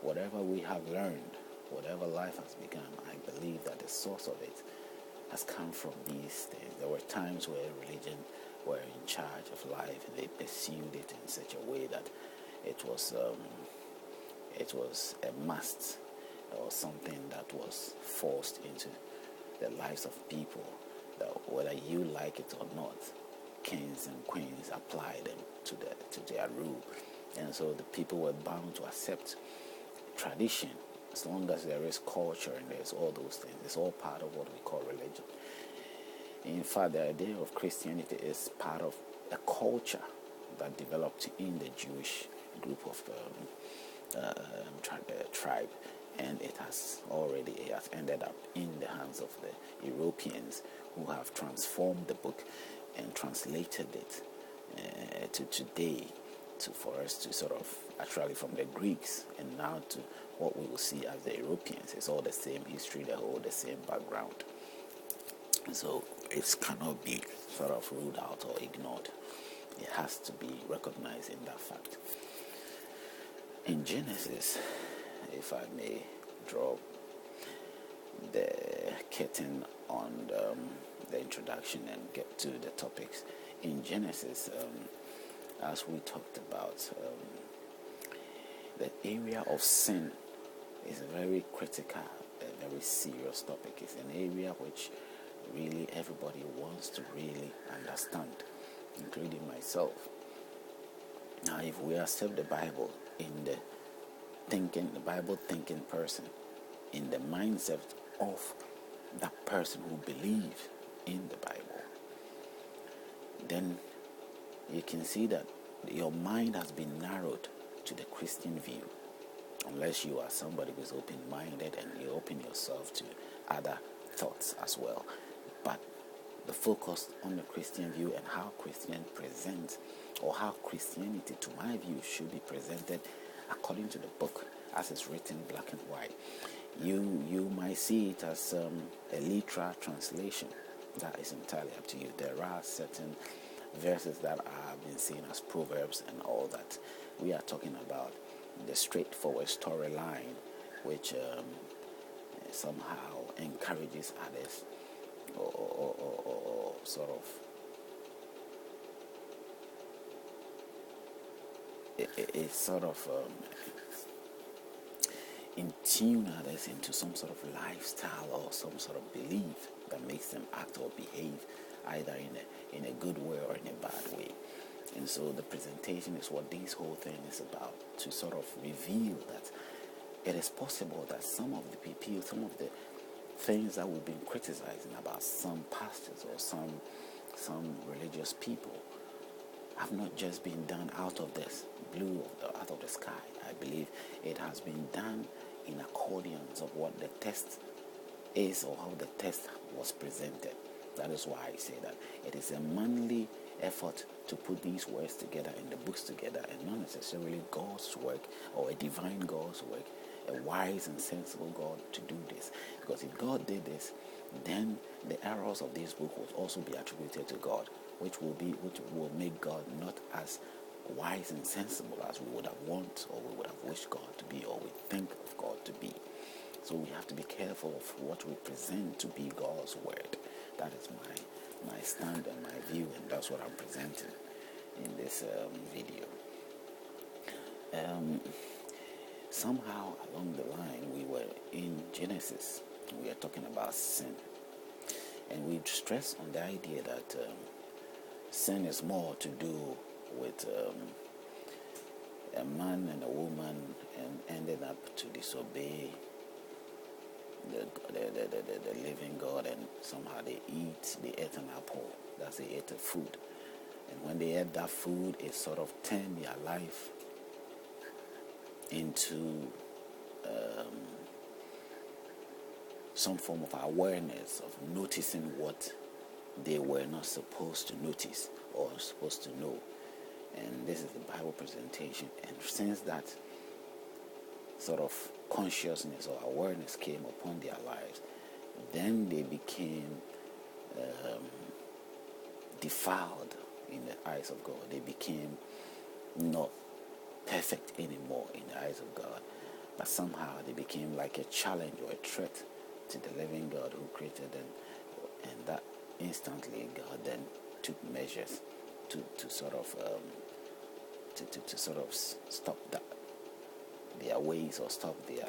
whatever we have learned, whatever life has become, I believe that the source of it has come from these things. There were times where religion were in charge of life. They pursued it in such a way that it was a must, or something that was forced into the lives of people, that whether you like it or not, kings and queens apply them to their rule. And so the people were bound to accept tradition, as long as there is culture and there's all those things. It's all part of what we call religion. In fact, the idea of Christianity is part of a culture that developed in the Jewish group of tribe, and it has ended up in the hands of the Europeans, who have transformed the book and translated it to today, for us to sort of actually from the Greeks and now to what we will see as the Europeans. It's all the same history, they hold the same background. So it cannot be sort of ruled out or ignored. It has to be recognized in that fact. In Genesis, if I may draw the curtain on the introduction and get to the topics. In Genesis, as we talked about, the area of sin is a very critical, a very serious topic. It's an area which really everybody wants to really understand, including myself. Now, if we accept the Bible in the Bible thinking person, in the mindset of that person who believes in the Bible, then you can see that your mind has been narrowed to the Christian view, unless you are somebody who is open-minded and you open yourself to other thoughts as well. But the focus on the Christian view and how Christian presents, or how Christianity, to my view, should be presented according to the book as it's written, black and white. You might see it as a literal translation. That is entirely up to you. There are certain verses that are being seen as proverbs and all that. We are talking about the straightforward storyline, which somehow encourages others, or sort of it's sort of in tune others into some sort of lifestyle or some sort of belief that makes them act or behave either in a good way or in a bad way. And so the presentation is what this whole thing is about, to sort of reveal that it is possible that some of the people, some of the things that we've been criticizing about some pastors or some religious people have not just been done out of this blue, out of the sky. I believe it has been done in accordance of what the text is, or how the text was presented. That is why I say that it is a manly effort to put these words together and the books together, and not necessarily God's work or a divine God's work, a wise and sensible God to do this. Because if God did this, then the errors of this book will also be attributed to God, which will make God not as wise and sensible as we would have wanted, or we would have wished God to be, or we think of God to be. So we have to be careful of what we present to be God's word. That is my stand and my view, and that's what I'm presenting in this video. Somehow along the line, we were in Genesis. We are talking about sin, and we stress on the idea that sin is more to do with a man and a woman, and ended up to disobey the living God, and somehow they ate an apple. That's, they ate the food, and when they ate that food, it sort of turned their life into some form of awareness of noticing what they were not supposed to notice or supposed to know. And this is the Bible presentation. And since that sort of consciousness or awareness came upon their lives, then they became defiled in the eyes of God. They became not perfect anymore in the eyes of God. but somehow they became like a challenge or a threat to the living God who created them. And that instantly God then took measures to sort of stop that their ways, or stop their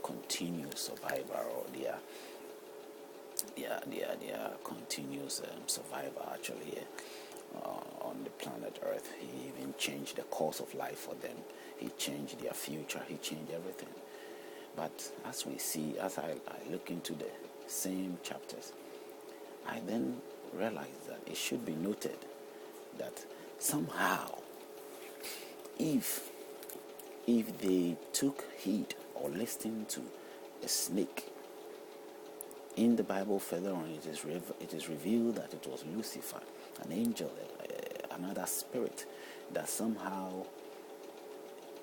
continued survival, or their continuous survival actually on the planet Earth. He even changed the course of life for them. He changed their future. He changed everything. But as we see, as I look into the same chapters, I then realize that it should be noted that somehow, if they took heed or listened to a snake, in the Bible further on, it is revealed that it was Lucifer, an angel, another spirit, that somehow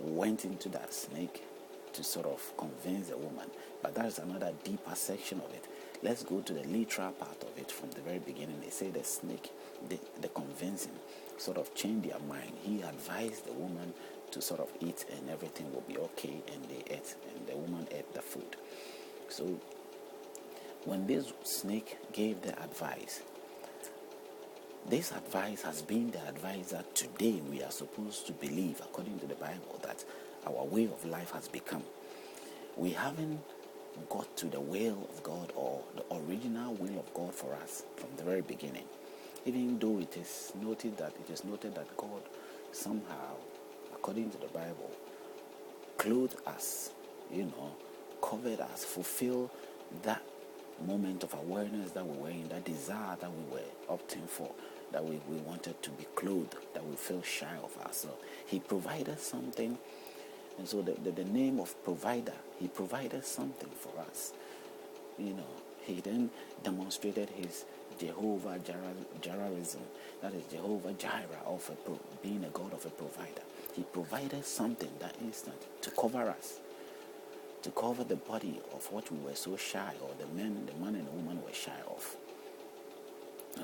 went into that snake to sort of convince the woman. But that is another deeper section of it. Let's go to the literal part of it from the very beginning. They say the snake, the convincing, sort of changed their mind. He advised the woman to sort of eat and everything will be okay, and they ate, and the woman ate the food. So when this snake gave the advice, this advice has been the advice that today we are supposed to believe, according to the Bible, that our way of life has become. We haven't got to the will of God, or the original will of God for us from the very beginning. Even though it is noted that God somehow, according to the Bible, clothed us, covered us, fulfilled that moment of awareness that we were in, that desire that we were opting for, that we wanted to be clothed, that we feel shy of ourselves. He provided something, and so the name of provider, he provided something for us. He then demonstrated his Jehovah Jireh, that is Jehovah Jireh, of being a God of a provider. He provided something that instant to cover us, to cover the body of what we were so shy, or the man and the woman were shy of.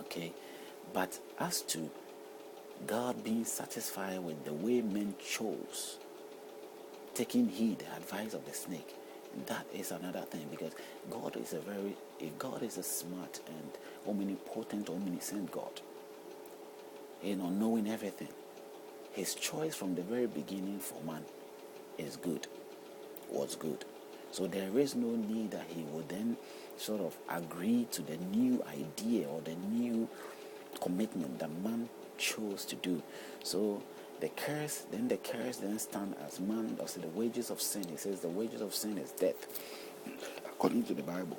Okay, but as to God being satisfied with the way men chose, taking heed the advice of the snake, that is another thing, because if God is a smart and omnipotent, omniscient God, knowing everything, his choice from the very beginning for man was good. So there is no need that he would then sort of agree to the new idea or the new commitment that man chose to do. So the curse then stand as man, also the wages of sin. He says the wages of sin is death, according to the Bible.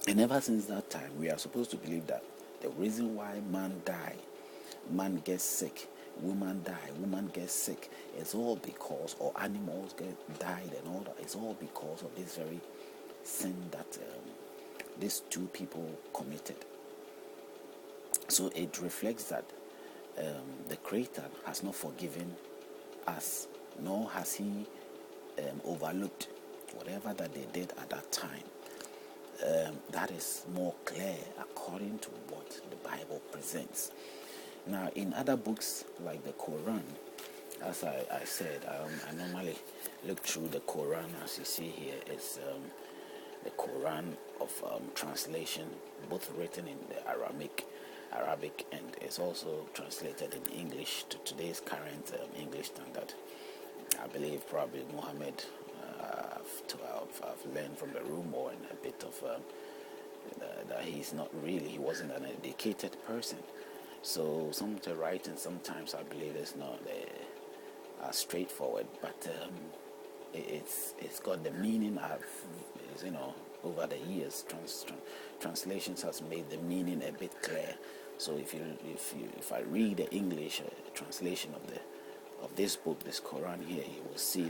And ever since that time, we are supposed to believe that the reason why man died, man gets sick, woman die, woman gets sick, it's all because, or animals died and all that, it's all because of this very sin that these two people committed. So it reflects that the Creator has not forgiven us, nor has he overlooked whatever that they did at that time. That is more clear according to what the Bible presents. Now, in other books like the Quran, as I said, I normally look through the Quran. As you see here, it's the Quran of translation, both written in the Arabic, and it's also translated in English to today's current English standard. I believe probably Muhammad, I've learned from the rumor and a bit of that he wasn't an educated person. So some of the writing sometimes I believe is not straightforward, but it's got the meaning over the years. Translations has made the meaning a bit clear. So if I read the English translation of this book, this Quran here,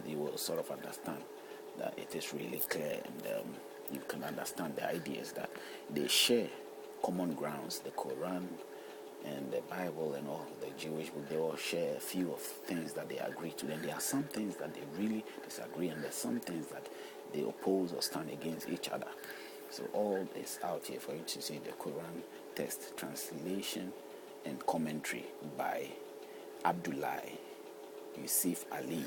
you will sort of understand that it is really clear, and you can understand the ideas that they share common grounds. The Quran and the Bible and all the Jewish book, they all share a few of things that they agree to. Then there are some things that they really disagree, and there's some things that they oppose or stand against each other. So all is out here for you to see. The Quran text, translation, and commentary by Abdullah Yusuf Ali.